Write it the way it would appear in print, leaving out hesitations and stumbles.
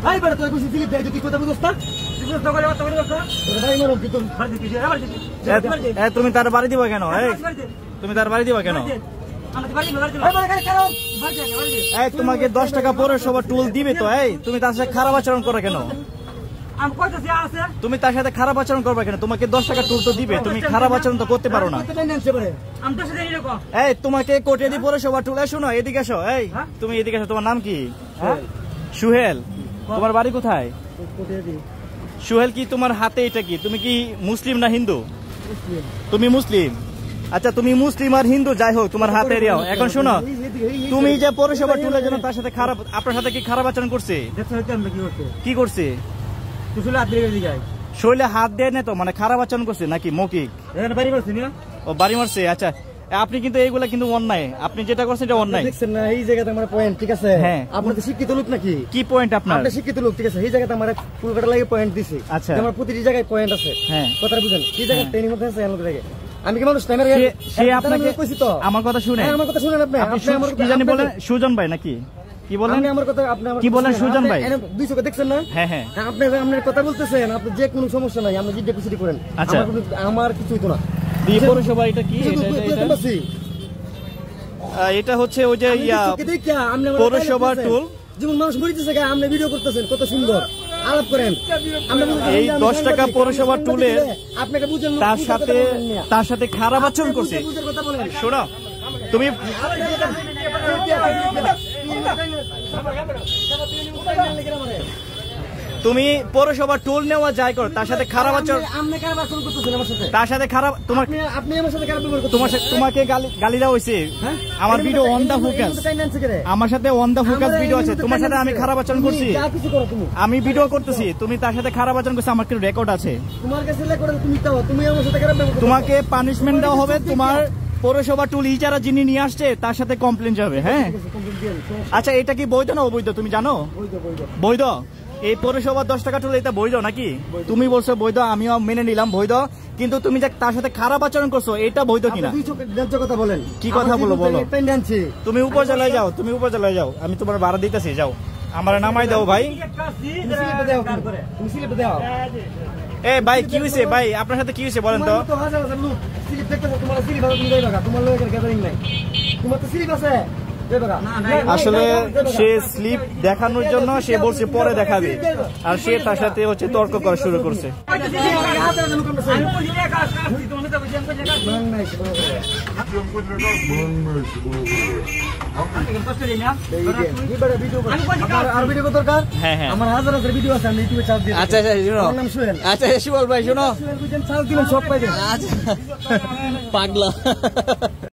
ভাই বেটা তুই কিছু দিলি তুই কথা বুঝছ না তুমি তার বাড়ি দিবা কেন? তুমি তার বাড়ি দিবা কেন? তোমাকে 10 টাকা পৌরসভা টুল দিবে তো, তুমি তার সাথে খারাপ আচরণ করো কেন? তুমি তার সাথে খারাপ আচরণ করবে কেন? তোমাকে 10 টাকা টুল তো দিবে, তুমি খারাপ আচরণ তো করতে পারো না। তোমাকে কোটিয়াদি পৌরসভা টুল, শোনো এদিকে এসো। তুমি এদিকে এসো। তোমার নাম কি? সুহেল। তোমার বাড়ি কোথায়? সুহেল, কি তোমার হাতে এটা কি? তুমি কি মুসলিম না হিন্দু? তুমি মুসলিম। আচ্ছা, তুমি মুসলিম আর হিন্দু যাই হোক, তোমার হাতে এরিয়াও। এখন শোনো, তুমি যে পৌরসভা টুলের জন্য তার সাথে খারাপ, আপনার সাথে কি খারাপ আচরণ করছে? কি করছে? শরীরে হাত দেয় না তো, মানে খারাপ আচরণ করছে নাকি মৌখিক? ও বাড়ি মারছে। আচ্ছা, আপনি কিন্তু এইগুলা কিন্তু অন্যায়, আপনি যেটা করছেন এটা অন্যায়। দেখছেন না এই জায়গাতে আমার পয়েন্ট, ঠিক আছে? হ্যাঁ, আপনি তো শিক্ষিত লোক নাকি? কি পয়েন্ট আপনার? আপনি শিক্ষিত লোক, ঠিক আছে? এই জায়গাতে আমার পুরোটা লাগে পয়েন্ট দিছি। আচ্ছা, আমার প্রতিটি জায়গায় পয়েন্ট আছে। হ্যাঁ, কথা বুঝেন? এই জায়গায় ট্রেনিং মধ্যে আছে এমন লাগে। আমি কি মানুষ টাইমের সে আপনাকে কইছি তো, আমার কথা শুনে। আমার কথা শুনেন আপনি। আপনি কি জানি বলেন? সুজন ভাই নাকি কি বলেন? আমার কথা আপনি কি বলেন? সুজন ভাই 200 কে দেখছেন না? হ্যাঁ হ্যাঁ, আপনি আপনার কথা বলতেছেন, আপনি যে কোনো সমস্যা নাই, আপনি জিজ্ঞাসা কিছু করেন। আচ্ছা, আমার কিছু হইতো না। এই পৌরসভা এটা কি? এটা হচ্ছে ওই যে পৌরসভা টুল। যেমন মানুষ মরিতেছে, আপনি ভিডিও করতেছেন, কত সুন্দর আলাপ করেন। এই 10 টাকা পৌরসভা টুলে আপনাকে বুঝেন, তার সাথে খারাপ আচরণ করছে। শোনো, তুমি তুমি পৌরসভা টুল নেওয়া যায় করো, তার সাথে খারাপ আচরণ, তার সাথে খারাপ, তোমাকে গালি দেওয়া হয়েছে। আমার ভিডিও অন দা ফোকাস, আমার সাথে অন দা ফোকাস ভিডিও আছে। তোমার সাথে আমি খারাপ আচরণ করছি, আমি ভিডিও করতেছি, তুমি তার সাথে খারাপ আচরণ করছো, আমার কিন্তু রেকর্ড আছে। তোমাকে পানিশমেন্ট দেওয়া হবে। তোমার পৌরসভা টুল ইজারা যিনি নিয়ে আসছে তার সাথে কমপ্লেন যাবে। হ্যাঁ, আচ্ছা, এটা কি বৈধ না অবৈধ তুমি জানো? বৈধ। এই পৌরসভা 10 টাকা টুল এটা বৈধ নাকি? তুমি বলছো বৈধ, আমিও মেনে নিলাম বৈধ, কিন্তু তুমি যে তার সাথে খারাপ আচরণ করছো এটা বৈধ কিনা? কথা বলেন। কি কথা বলো? তুমি উপজেলায় যাও, তুমি উপজেলায় যাও, আমি তোমার ভাড়া দিতেছি, যাও, আমার নামাই দাও ভাই। ভাই কি হয়েছে ভাই, আপনার সাথে কি হয়েছে বলেন তো? আসলে সে স্লিপ দেখানোর জন্য সে বলছে পরে দেখাবে, আর সে তার সাথে হচ্ছে তর্ক করা শুরু করছে। হ্যাঁ হ্যাঁ, আমার হাজার হাজার ভিডিও আছে, আমি ইউটিউবে চাপ দিই। আচ্ছা আচ্ছা, আচ্ছা শিবল ভাই শোনো, সব পাইবেন। পাগলা।